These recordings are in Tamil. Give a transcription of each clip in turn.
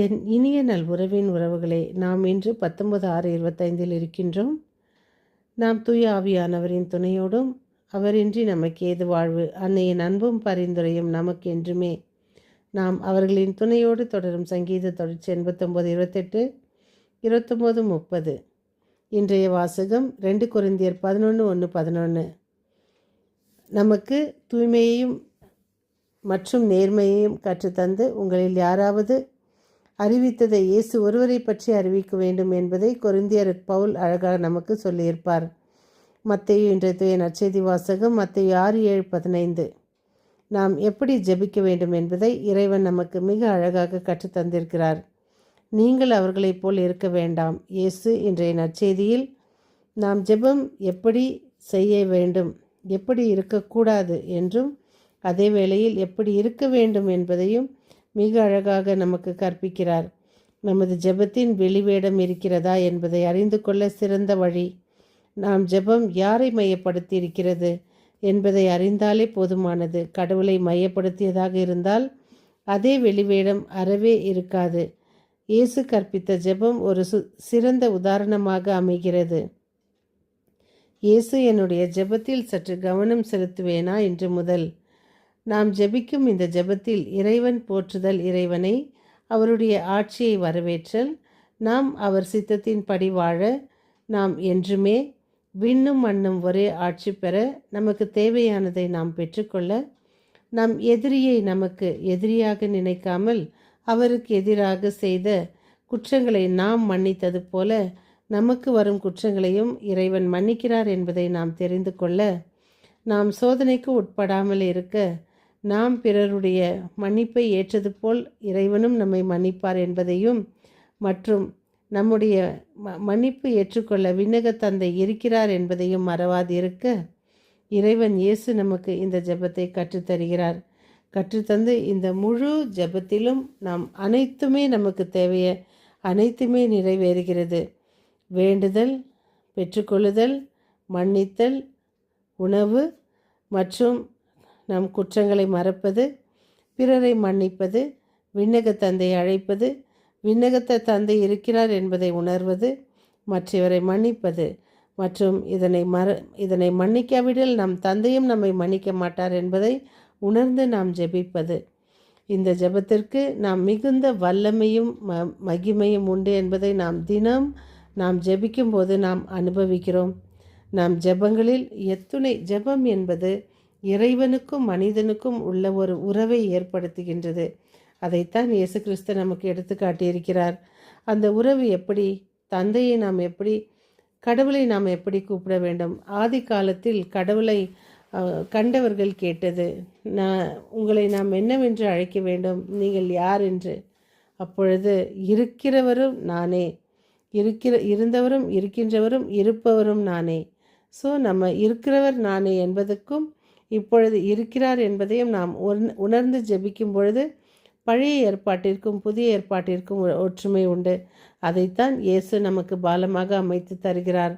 என் இனிய நல் உறவின் உறவுகளே, நாம் இன்று 19/6/25 இருக்கின்றோம். நாம் தூய ஆவியானவரின் துணையோடும் அவரின்றி நமக்கு ஏது வாழ்வு அன்னையின் அன்பும் பரிந்துரையும் நமக்கு என்றுமே. நாம் அவர்களின் துணையோடு தொடரும் சங்கீத தொடர்ச்சி 89, 28, 29, 30. இன்றைய வாசகம் 2 கொரிந்தியர் 11, 1, 11. நமக்கு தூய்மையையும் மற்றும் நேர்மையையும் கற்றுத்தந்து உங்களில் யாராவது அறிவித்ததை இயேசு ஒருவரை பற்றி அறிவிக்க வேண்டும் என்பதை கொரிந்தியர் பவுல் அழகாக நமக்கு சொல்லியிருப்பார். மத்தேயு இன்றைய நற்செய்தி வாசகம் மத்தேயு 6, 7, 15. நாம் எப்படி ஜெபிக்க வேண்டும் என்பதை இறைவன் நமக்கு மிக அழகாக கற்றுத்தந்திருக்கிறார். நீங்கள் அவர்களைப் போல் இருக்க வேண்டாம். இயேசு இன்றைய நற்செய்தியில் நாம் ஜெபம் எப்படி செய்ய வேண்டும், எப்படி இருக்கக்கூடாது என்றும் அதே வேளையில் எப்படி இருக்க வேண்டும் என்பதையும் மிக அழகாக நமக்கு கற்பிக்கிறார். நமது ஜெபத்தின் வெளிவேடம் இருக்கிறதா என்பதை அறிந்து கொள்ள சிறந்த வழி நாம் ஜெபம் யாரை மையப்படுத்தி இருக்கிறது என்பதை அறிந்தாலே போதுமானது. கடவுளை மையப்படுத்தியதாக இருந்தால் அதே வெளிவேடம் அறவே இருக்காது. இயேசு கற்பித்த ஜெபம் ஒரு சிறந்த உதாரணமாக அமைகிறது. இயேசு என்னுடைய ஜெபத்தில் சற்று கவனம் செலுத்துவேனா இன்று முதல். நாம் ஜெபிக்கும் இந்த ஜெபத்தில் இறைவன் போற்றுதல், இறைவனை, அவருடைய ஆட்சியை வரவேற்றல், நாம் அவர் சித்தத்தின் படி வாழ, நாம் என்றுமே விண்ணும் மண்ணும் ஒரே ஆட்சி பெற, நமக்கு தேவையானதை நாம் பெற்றுக்கொள்ள, நம் எதிரியை நமக்கு எதிரியாக நினைக்காமல் அவருக்கு எதிராக செய்த குற்றங்களை நாம் மன்னித்தது போல நமக்கு வரும் குற்றங்களையும் இறைவன் மன்னிக்கிறார் என்பதை நாம் தெரிந்து கொள்ள, நாம் சோதனைக்கு உட்படாமல் இருக்க, நாம் பிறருடைய மன்னிப்பை ஏற்றது போல் இறைவனும் நம்மை மன்னிப்பார் என்பதையும், மற்றும் நம்முடைய மன்னிப்பு ஏற்றுக்கொள்ள விண்ணக தந்தை இருக்கிறார் என்பதையும் மறவாதிருக்க இறைவன் இயேசு நமக்கு இந்த ஜெபத்தை கற்றுத்தருகிறார். கற்றுத்தந்து இந்த முழு ஜெபத்திலும் நாம் அனைத்துமே நமக்கு தேவைய அனைத்துமே நிறைவேறுகிறது. வேண்டுதல், பெற்றுக்கொள்ளுதல், மன்னித்தல், உணவு மற்றும் நம் குற்றங்களை மறப்பது, பிறரை மன்னிப்பது, விண்ணக தந்தையை அழைப்பது, விண்ணகத்த தந்தை இருக்கிறார் என்பதை உணர்வது, மற்றவரை மன்னிப்பது மற்றும் இதனை மன்னிக்காவிடில் நம் தந்தையும் நம்மை மன்னிக்க மாட்டார் என்பதை உணர்ந்து நாம் ஜெபிப்பது. இந்த ஜெபத்திற்கு நாம் மிகுந்த வல்லமையும் மகிமையும் உண்டு என்பதை நாம் ஜெபிக்கும் போது நாம் அனுபவிக்கிறோம். நாம் ஜெபங்களில் ஜெபம் என்பது இறைவனுக்கும் மனிதனுக்கும் உள்ள ஒரு உறவை ஏற்படுத்துகின்றது. அதைத்தான் இயேசு கிறிஸ்து நமக்கு எடுத்து காட்டியிருக்கிறார். அந்த உறவு எப்படி, தந்தையை நாம் எப்படி, கடவுளை நாம் எப்படி கூப்பிட வேண்டும். ஆதி காலத்தில் கடவுளை கண்டவர்கள் கேட்டது, உங்களை நாம் என்னவென்று அழைக்க வேண்டும், நீங்கள் யார் என்று. அப்பொழுது இருக்கிறவரும் நானே, இருந்தவரும் இருக்கின்றவரும் இருப்பவரும் நானே. ஸோ நம்ம இருக்கிறவர் நானே என்பதுக்கும் இப்பொழுது இருக்கிறார் என்பதையும் நாம் உணர்ந்து ஜெபிக்கும் பொழுது பழைய ஏற்பாட்டிற்கும் புதிய ஏற்பாட்டிற்கும் ஒற்றுமை உண்டு. அதைத்தான் இயேசு நமக்கு பாலமாக அமைத்து தருகிறார்.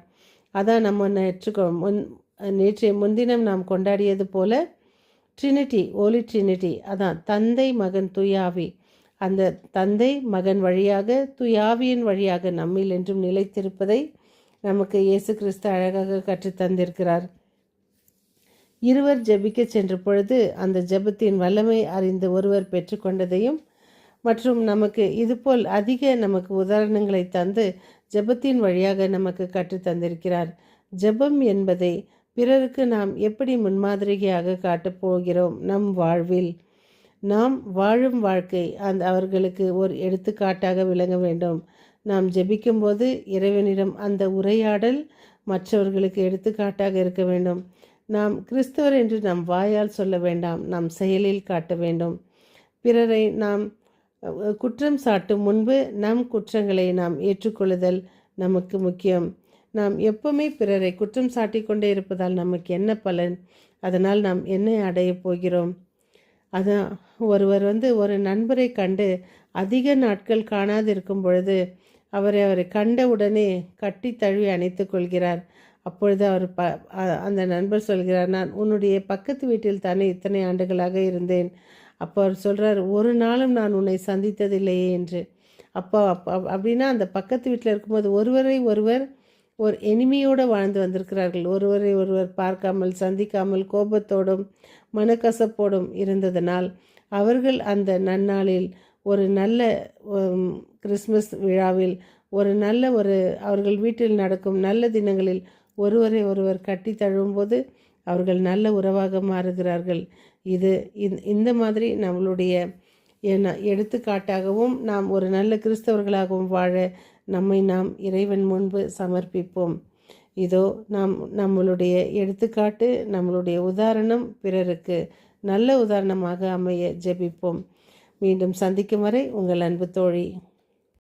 அதான் நம்ம நேற்றைய முன்தினம் நாம் கொண்டாடியது போல ட்ரினிட்டி, ஓலி ட்ரினிட்டி, அதான் தந்தை, மகன், தூயாவி. அந்த தந்தை மகன் வழியாக தூயாவியின் வழியாக நம்மில் என்றும் நிலைத்திருப்பதை நமக்கு இயேசு கிறிஸ்து அழகாக கற்றுத்தந்திருக்கிறார். இருவர் ஜெபிக்க சென்ற பொழுது அந்த ஜெபத்தின் வல்லமை அறிந்து ஒருவர் பெற்றுக்கொண்டதையும் மற்றும் நமக்கு இதுபோல் அதிக நமக்கு உதாரணங்களை தந்து ஜெபத்தின் வழியாக நமக்கு கற்றுத்தந்திருக்கிறார். ஜெபம் என்பதை பிறருக்கு நாம் எப்படி முன்மாதிரியாக காட்டப் போகிறோம். நம் வாழ்வில் நாம் வாழும் வாழ்க்கை அவர்களுக்கு ஒரு எடுத்துக்காட்டாக விளங்க வேண்டும். நாம் ஜெபிக்கும்போது இறைவனிடம் அந்த உரையாடல் மற்றவர்களுக்கு எடுத்துக்காட்டாக இருக்க வேண்டும். நாம் கிறிஸ்தவர் என்று நம் வாயால் சொல்ல வேண்டாம், நம் செயலில் காட்ட வேண்டும். பிறரை நாம் குற்றம் சாட்டும் முன்பு நம் குற்றங்களை நாம் ஏற்றுக்கொள்ளுதல் நமக்கு முக்கியம். நாம் எப்பவுமே பிறரை குற்றம் சாட்டி கொண்டே இருப்பதால் நமக்கு என்ன பலன், அதனால் நாம் என்ன அடையப் போகிறோம். அதான் ஒருவர் ஒரு நண்பரை கண்டு அதிக நாட்கள் காணாதிருக்கும் பொழுது அவரை கண்டவுடனே கட்டி தழுவி அணைத்து கொள்கிறார். அப்பொழுது அந்த நண்பர் சொல்கிறார், நான் உன்னுடைய பக்கத்து வீட்டில் தானே இத்தனை ஆண்டுகளாக இருந்தேன். அப்போ அவர் சொல்கிறார், ஒரு நாளும் நான் உன்னை சந்தித்ததில்லையே என்று. அப்போ அப்படின்னா அந்த பக்கத்து வீட்டில் இருக்கும்போது ஒருவரை ஒருவர் ஒரு எனிமையோடு வாழ்ந்து வந்திருக்கிறார்கள். ஒருவரை ஒருவர் பார்க்காமல், சந்திக்காமல், கோபத்தோடும் மனக்கசப்போடும் இருந்ததனால் அவர்கள் அந்த நன்னாளில் ஒரு நல்ல கிறிஸ்மஸ் விழாவில் ஒரு அவர்கள் வீட்டில் நடக்கும் நல்ல தினங்களில் ஒருவரை ஒருவர் கட்டி தழுவும்போது அவர்கள் நல்ல உறவாக மாறுகிறார்கள். இது இந்த மாதிரி நம்மளுடைய எடுத்துக்காட்டாகவும் நாம் ஒரு நல்ல கிறிஸ்தவர்களாகவும் வாழ நாம் இறைவன் முன்பு சமர்ப்பிப்போம். இதோ நம்மளுடைய எடுத்துக்காட்டு, நம்மளுடைய உதாரணம் பிறருக்கு நல்ல உதாரணமாக அமைய ஜெபிப்போம். மீண்டும் சந்திக்கும் வரை உங்கள் அன்பு தோழி.